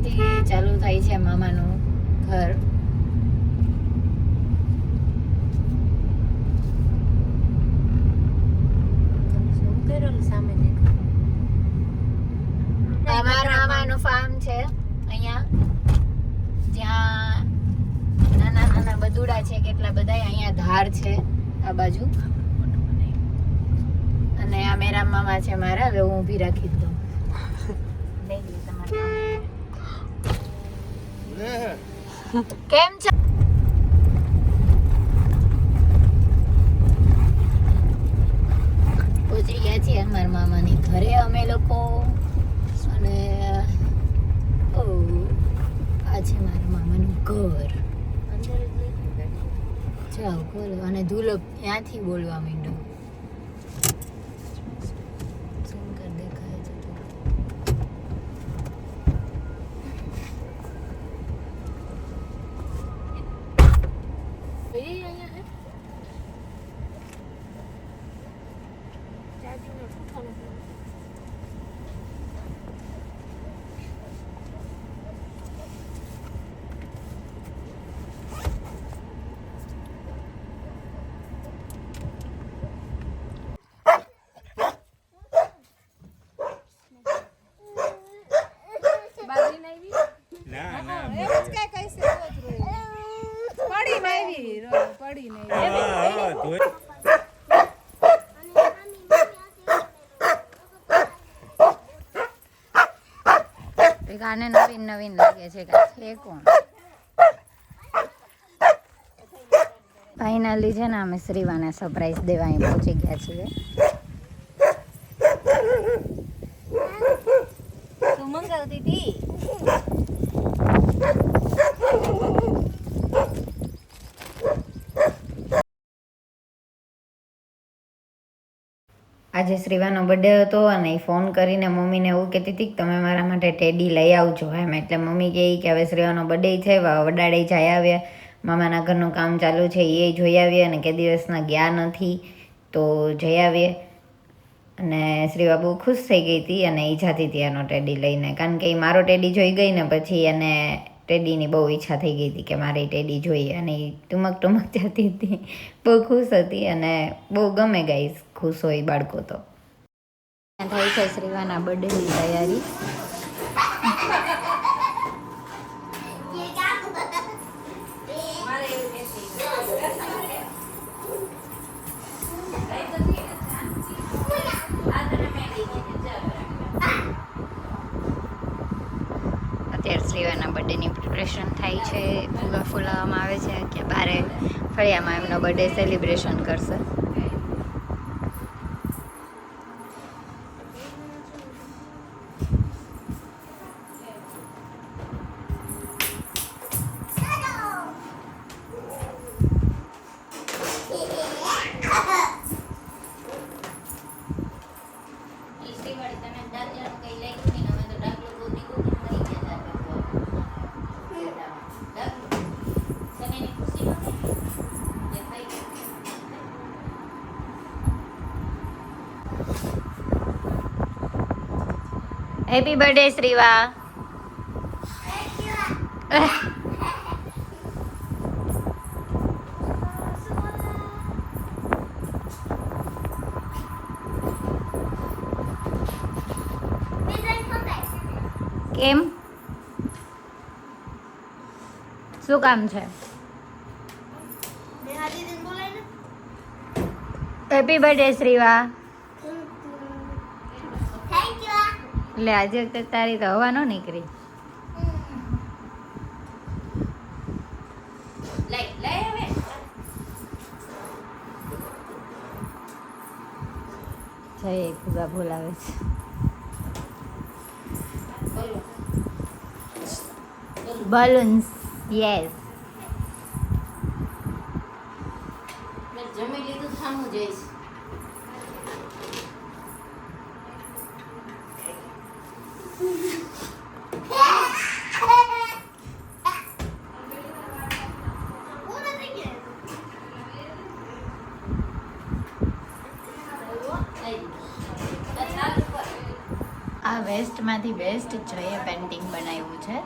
અહીંયાથી ચાલુ થાય છે મામાનું ઘર. અમારા મામાનું ફાર્મ છે અહીંયા, જ્યાં નાના નાના બદુડા છે કેટલા બધા. અહીંયા ધાર છે આ બાજુ, અને આ મેરા મામા છે મારા. હવે હું ઊભી રાખી દઉં. કેમ છે? પહોંચી ગયા છીએ અમારા મામાની ઘરે અમે લોકો. અને આ છે મારા મામાનું ઘર. ચાલો ખોલો. અને ધૂલો ત્યાંથી બોલવા માંડ્યો. શંકર દેખાય છે તો. ગાને નવીન નવીન લાગે છે કે છે કોણ. ફાઇનલી છે ને અમે શ્રીવાને સરપ્રાઈઝ દેવા અહીં પહોંચી ગયા છીએ. તું મંગાવતી હતી. આજે શ્રીવાનો બર્થડે હતો અને એ ફોન કરીને મમ્મીને એવું કહેતી હતી કે તમે મારા માટે ટેડી લઈ આવજો એમ. એટલે મમ્મી કહે કે હવે શ્રીવાનો બર્થડે છે, વડાડે જઈ આવ્યા, મામાના ઘરનું કામ ચાલુ છે એ જોઈ આવીએ, અને કે દિવસના ગયા નથી તો જઈ આવીએ. અને શ્રીવા બહુ ખુશ થઈ ગઈ હતી અને એ જાતી હતી એનો ટેડી લઈને, કારણ કે એ મારો ટેડી જોઈ ગઈ ને પછી એને ટેડીની બહુ ઈચ્છા થઈ ગઈ હતી કે મારે ટેડી જોઈએ. અને એ ટુમક ટુમક જતી હતી, બહુ ખુશ હતી અને બહુ ગમે ગાઈસ ખુશ હોય બાળકો તો. થાય છે શ્રીવાના બર્થડેની તૈયારી. અત્યારે શ્રીવાના બર્થડેની પ્રિપરેશન થાય છે, ફુગા ફૂલાવવામાં આવે છે કે બારે ફળિયામાં એમનો બર્થડે સેલિબ્રેશન કરશે. Happy birthday Shriva. કેમ, શું કામ છે? Happy birthday Shriva. એટલે આજે તારી તો હવા ન નીકળી. જય ફુગા બોલાવે છે. balloons, yes. જમી લીધું સામું જઈશ. આ વેજ વેસ્ટમાંથી બેસ્ટ જોઈએ પેન્ટિંગ બનાવ્યું છે.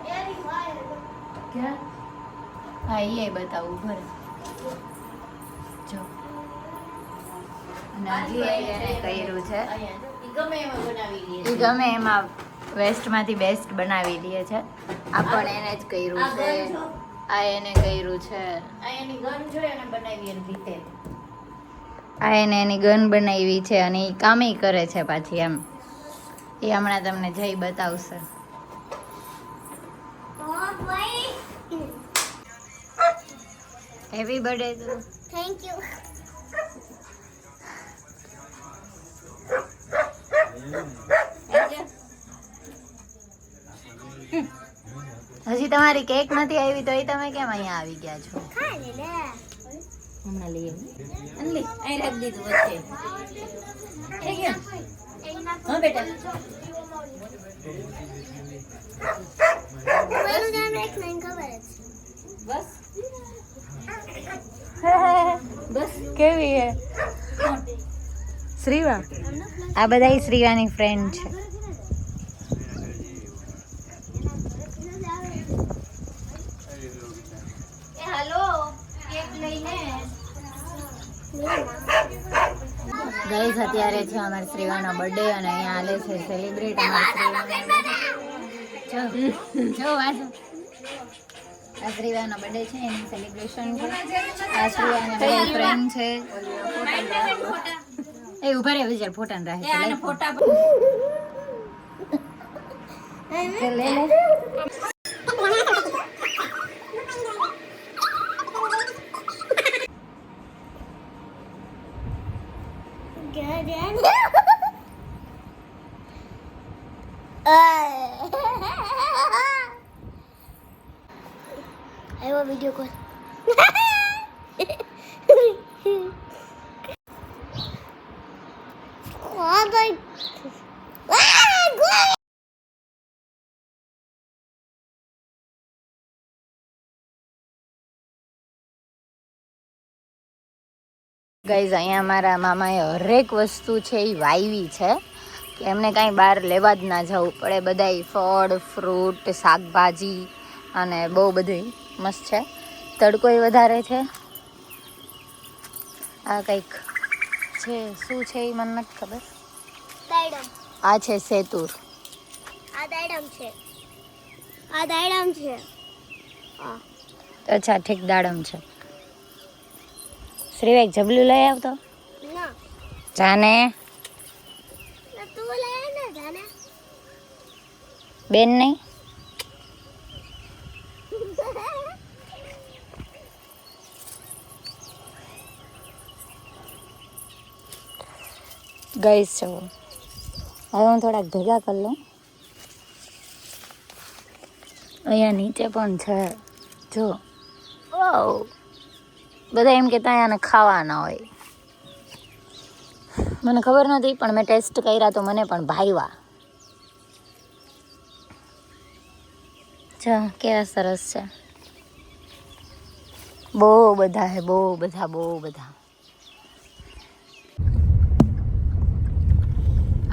ક્યાં? હા એ બતાવું ભરે જો. અને હજી એને કર્યું છે ગમે એમાં વેસ્ટમાંથી બેસ્ટ બનાવી દે છે. આ પણ એને જ કર્યું છે. આ એને કર્યું છે. આ એની ગન જોઈ અને બનાવી એની રીતે. આ એને એની ગન બનાવી છે અને એ કામે કરે છે પાછી એમ. એ હમણાં તમને જઈ બતાવશે. Happy birthday to. Thank you. હજી તમારી કેક નથી આવી તો એ તમે કેમ અહીંયા આવી ગયા છો? ખાલી લે. હમણાં લઈએ અનલી અહીં રાખી દીધું વચ્ચે. થઈ ગયું? હા બેટા. કોઈનું નામ એક નહીં ખબર છે. બસ બસ કેવી હે શ્રીવા? આ બધા શ્રીવાની ફ્રેન્ડ છે. ગાઈસ અત્યારે છે અમારા શ્રીવાનો બર્થડે અને અહીંયા હાલે છે સેલિબ્રેટ અમારા શ્રીવાનો. આ શ્રીવાનો બર્થડે છે એની સેલિબ્રેશન છે. આ શ્રીવાની બધા ફ્રેન્ડ છે. એ ઉભા રહે વિચાર ફોટા રાખે છે. ફોટા લે લે. આવ્યો વિડિયો કોલ. ગાઈઝ અહીંયા મારા મામાએ હરેક વસ્તુ છે એ વાવી છે કે એમને કાંઈ બહાર લેવા જ ના જવું પડે. બધાય ફળ ફ્રૂટ શાકભાજી અને બહુ બધું મસ્ત છે. તડકોય વધારે છે. આ કંઈક છે શું છે એ મને નથી ખબર. દાડમ. આ છે સેતુર. આ દાડમ છે. આ દાડમ છે. અચ્છા ઠીક દાડમ છે. શ્રીવાઈ જબલું લઈ આવતો ના જાને. તું લે ને જાને. બેન નહીં ગઈશ છો. હવે હું થોડાક ભેગા કરી લઉં. અહીંયા નીચે પણ છે જો. બધા એમ કહેતા આને ખાવાના હોય. મને ખબર નથી પણ મેં ટેસ્ટ કર્યા તો મને પણ ભાવ્યા. જો કેવા સરસ છે. બહુ બધા હે બહુ બધા.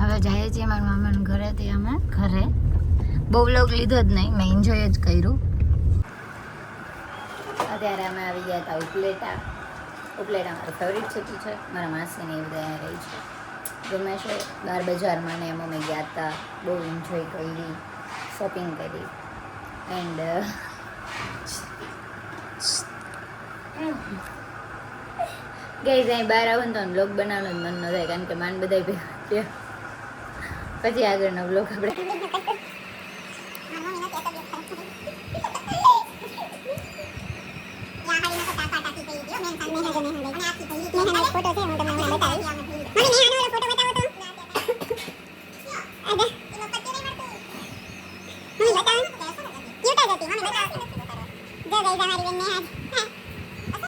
હવે જાય છીએ મારા મામાના ઘરેથી અમે ઘરે. બહુ વ્લોગ લીધો જ નહીં, મેં એન્જોય જ કર્યું. અત્યારે અમે આવી ગયા હતા ઉપલેટા. ઉપલેટા મારું ફેવરિટ સિટી છે. મારા માસીને એ બધા અહીંયા રહી છે. ગમે છે. બાર બજારમાં ને એમાં અમે ગયા હતા. બહુ એન્જોય કરી, શોપિંગ કરી એન્ડ ગઈ અહીં બહાર આવું ને તો વ્લોગ બનાવવાનું જ મન ન થાય કારણ કે માન બધા ભેગા પછી આગળનો વ્લોગ આપણે